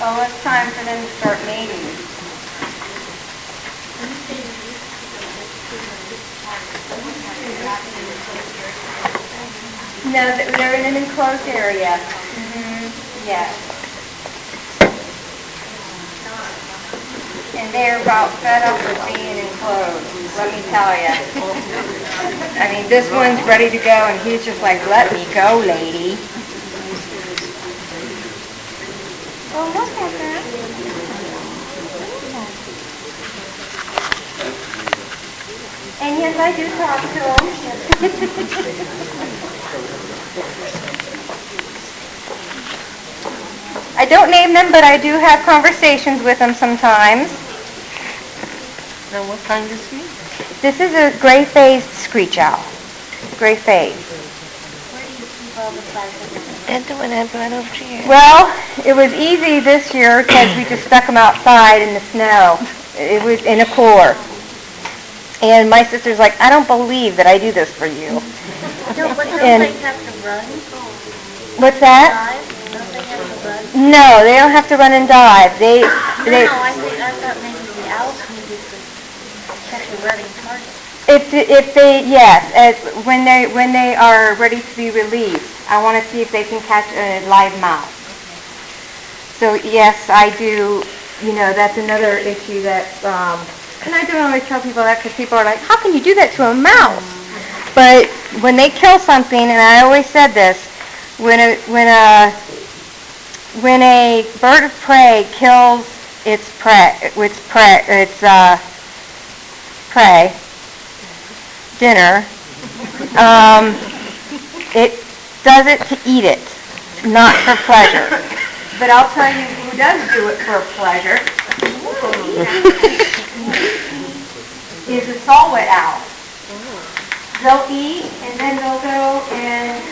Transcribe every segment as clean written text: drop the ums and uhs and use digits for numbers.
Oh, it's time for them to start mating. No, they're in an enclosed area. Mm-hmm. Yes. And they're about fed up with being enclosed, let me tell you. I mean, this one's ready to go, and he's just like, let me go, lady. Well, look at that. And yes, I do talk to him. I don't name them, but I do have conversations with them sometimes. Now, what kind is he? This is a gray-faced screech owl. Gray-faced. Where do you keep all the plastic? And the one I brought over to you. Well, it was easy this year because we just stuck them outside in the snow. It was in a cooler. And my sister's like, I don't believe that I do this for you. No, but don't they have to run? What's that? Dive? Don't they have to run? No, they don't have to run and dive. No, I thought maybe the owls needed to catch a running target. If they yes, when they are ready to be released, I want to see if they can catch a live mouse. So yes, I do. You know, that's another issue that, and I don't always tell people that because people are like, how can you do that to a mouse? But when they kill something, and I always said this, when a bird of prey kills its prey dinner, it does it to eat it, not for pleasure. But I'll tell you who does do it for pleasure is the saw-whet owl. They'll eat, and then they'll go and,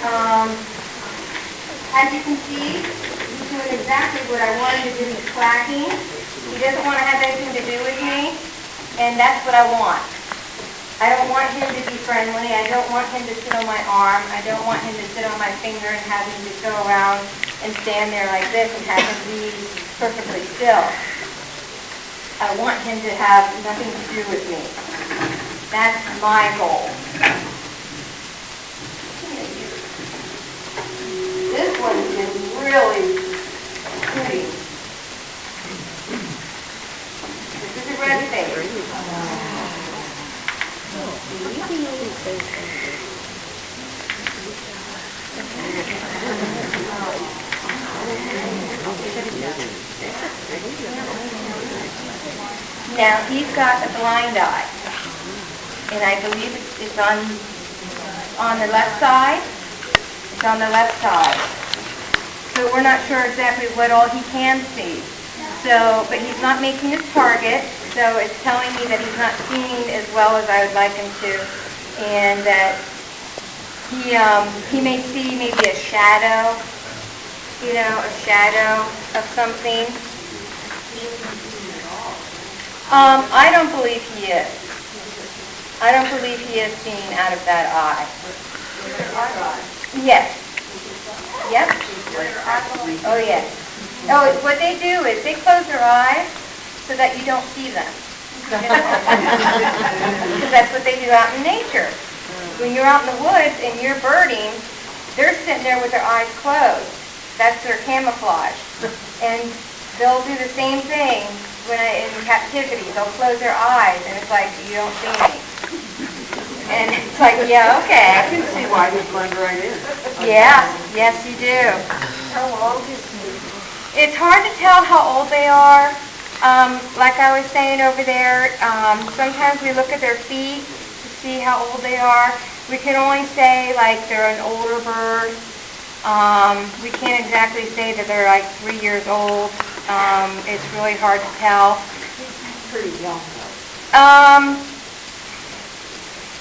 as you can see, he's doing exactly what I wanted to do. He's quacking. He doesn't want to have anything to do with me, and that's what I want. I don't want him to be friendly. I don't want him to sit on my arm. I don't want him to sit on my finger and have him just go around and stand there like this and have him be perfectly still. I want him to have nothing to do with me. That's my goal. This one is really pretty. This is a red face. Now he's got a blind eye, and I believe it's on the left side. It's on the left side. So we're not sure exactly what all he can see. So, but he's not making his target, so it's telling me that he's not seeing as well as I would like him to, and that he may see maybe a shadow, a shadow of something. I don't believe he is. I don't believe he is seeing out of that eye. Yes. Yep. Oh, yes. Oh, what they do is they close their eyes so that you don't see them. Because that's what they do out in nature. When you're out in the woods and you're birding, they're sitting there with their eyes closed. That's their camouflage. And they'll do the same thing when in captivity. They'll close their eyes, and it's like, you don't see me. And it's like, yeah, okay. I can see why he's blend right in. Yeah, yes you do. How old is he? It's hard to tell how old they are. Like I was saying over there, sometimes we look at their feet to see how old they are. We can only say like they're an older bird. We can't exactly say that they're like 3 years old. It's really hard to tell. He's pretty young though.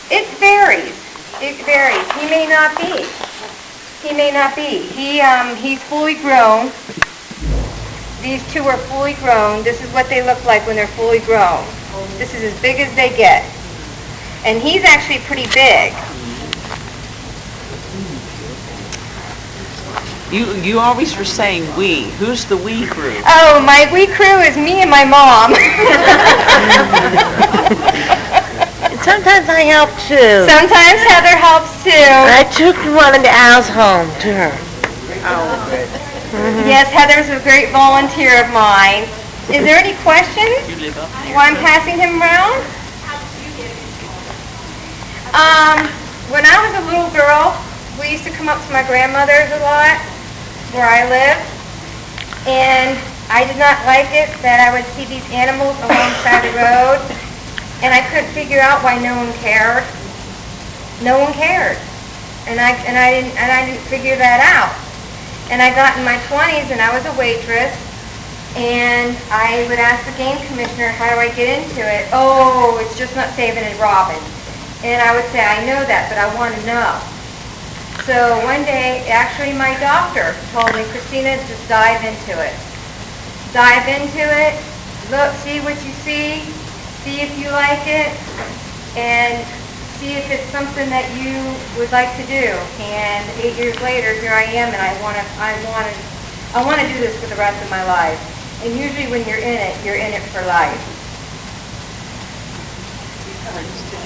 It varies. It varies. He may not be. He may not be. He's fully grown. These two are fully grown. This is what they look like when they're fully grown. This is as big as they get. And he's actually pretty big. You always were saying we. Who's the we crew? Oh, my we crew is me and my mom. And sometimes I help too. Sometimes Heather helps too. I took one of the owls home to her. Yes, Heather's a great volunteer of mine. Is there any questions while I'm passing him around? When I was a little girl, we used to come up to my grandmother's a lot, where I live, and I did not like it that I would see these animals alongside the road, and I couldn't figure out why no one cared. No one cared, and I didn't figure that out. And I got in my 20s, and I was a waitress, and I would ask the game commissioner, how do I get into it? Oh, it's just not saving and robbing. And I would say, I know that, but I want to know. So one day, actually my doctor told me, Kristina, just dive into it. Dive into it, look, see what you see if you like it, and see if it's something that you would like to do. And 8 years later, here I am, and I want to do this for the rest of my life. And usually when you're in it for life.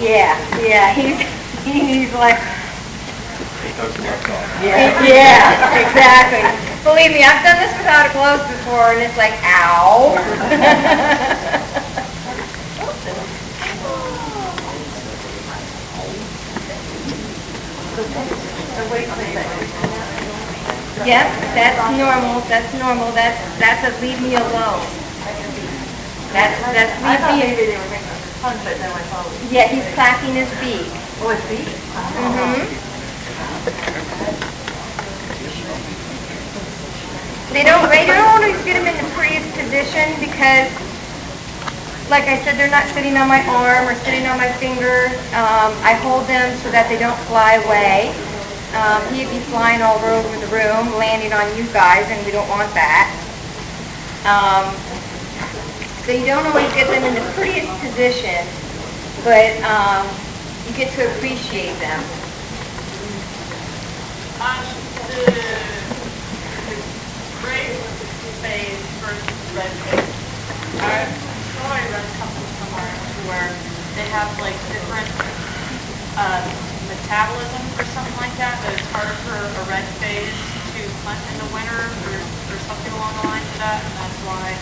Yeah, he's like, yeah, exactly. Believe me, I've done this without a glove before, and it's like, ow. Yep, that's normal. That's a leave me alone. That's leave me. Yeah, he's clacking his beak. Oh, his beak? They don't always get them in the prettiest position because, like I said, they're not sitting on my arm or sitting on my finger. I hold them so that they don't fly away. He'd be flying all over the room, landing on you guys, and we don't want that. So you don't always get them in the prettiest position, but you get to appreciate them. The gray phase versus red phase. I thought I read something somewhere where they have like different metabolism or something like that it's harder for a red phase to hunt in the winter or something along the lines of that, and that's why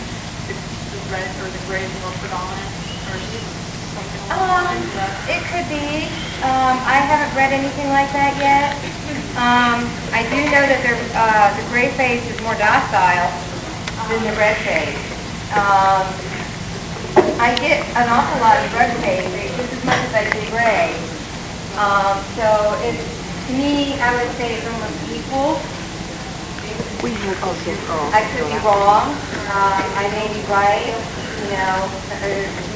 the red or the gray is more predominant or something along the lines of that. It could be. I haven't read anything like that yet. I do know that the gray phase is more docile than the red phase. I get an awful lot of red phase, just as much as I do gray. So to me, I would say it's almost equal. I could be wrong. I may be right. You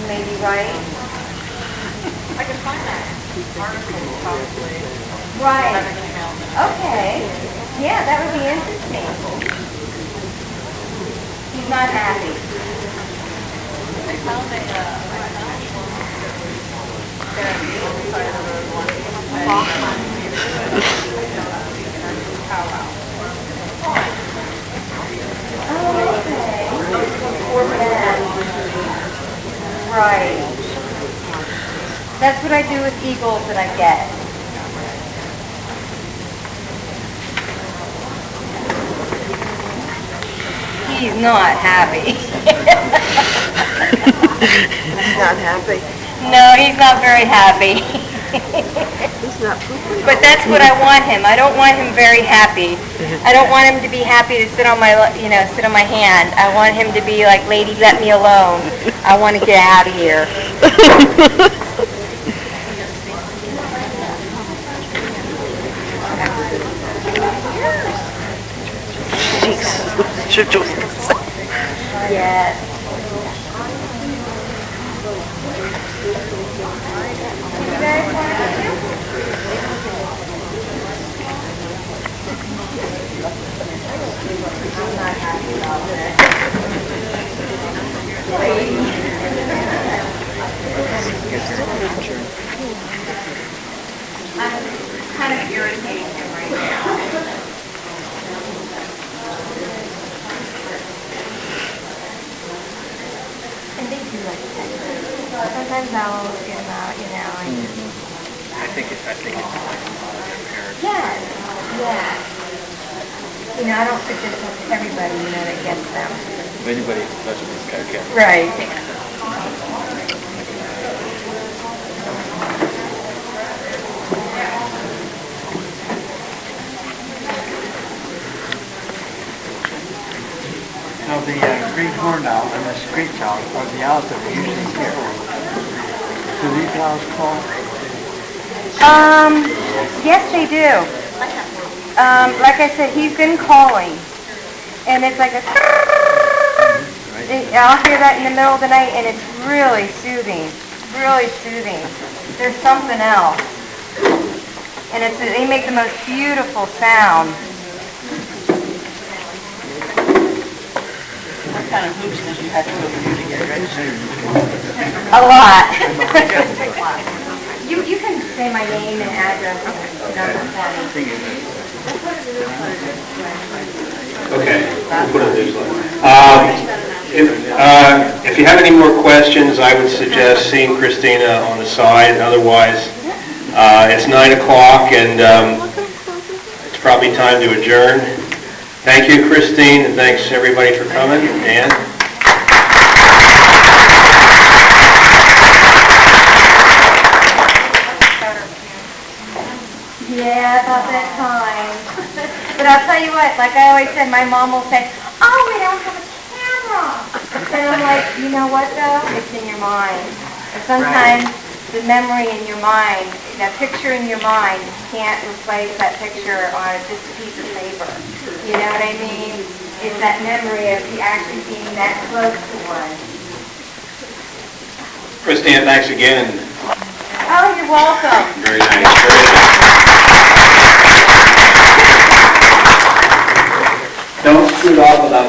may be right. I can find that article probably. Right. Okay. Yeah, that would be interesting. He's not happy. I found Oh, okay. Right. That's what I do with eagles that I get. He's not happy. He's not happy. No, he's not very happy. He's not pooping. But that's what I want him. I don't want him very happy. I don't want him to be happy to sit on my, sit on my hand. I want him to be like, lady, let me alone. I want to get out of here. Yes. You guys want to? I'm not happy about it. I'm kind of irritating him right now. sometimes I'll get them out, you know, and I think it's parents. yes, yes. You know, I don't think it's everybody, you know, that gets them. Anybody who touches this guy can. Right. Now, the green horned owl and the screech owl are the owls that are usually here. Do these owls call? Yes, they do. Like I said, he's been calling, and it's like a. I'll hear that in the middle of the night, and it's really soothing. Really soothing. There's something else, and they make the most beautiful sound. What kind of hoops did you have to go through to get registered? A lot. You can say my name and address and number for me. Okay, we'll put it in the newsletter. If you have any more questions, I would suggest seeing Kristina on the side. Otherwise, it's 9 o'clock and it's probably time to adjourn. Thank you, Christine, and thanks everybody for coming. Dan? Yeah, about that time. But I'll tell you what, like I always said, my mom will say, oh, we don't have a camera. And I'm like, you know what though? It's in your mind. And sometimes the memory in your mind, that picture in your mind, can't replace that picture on just a piece of paper. You know what I mean? It's that memory of actually being that close to one. Kristina, thanks again. Oh, you're welcome. Very nice. Very nice. Don't scoot off without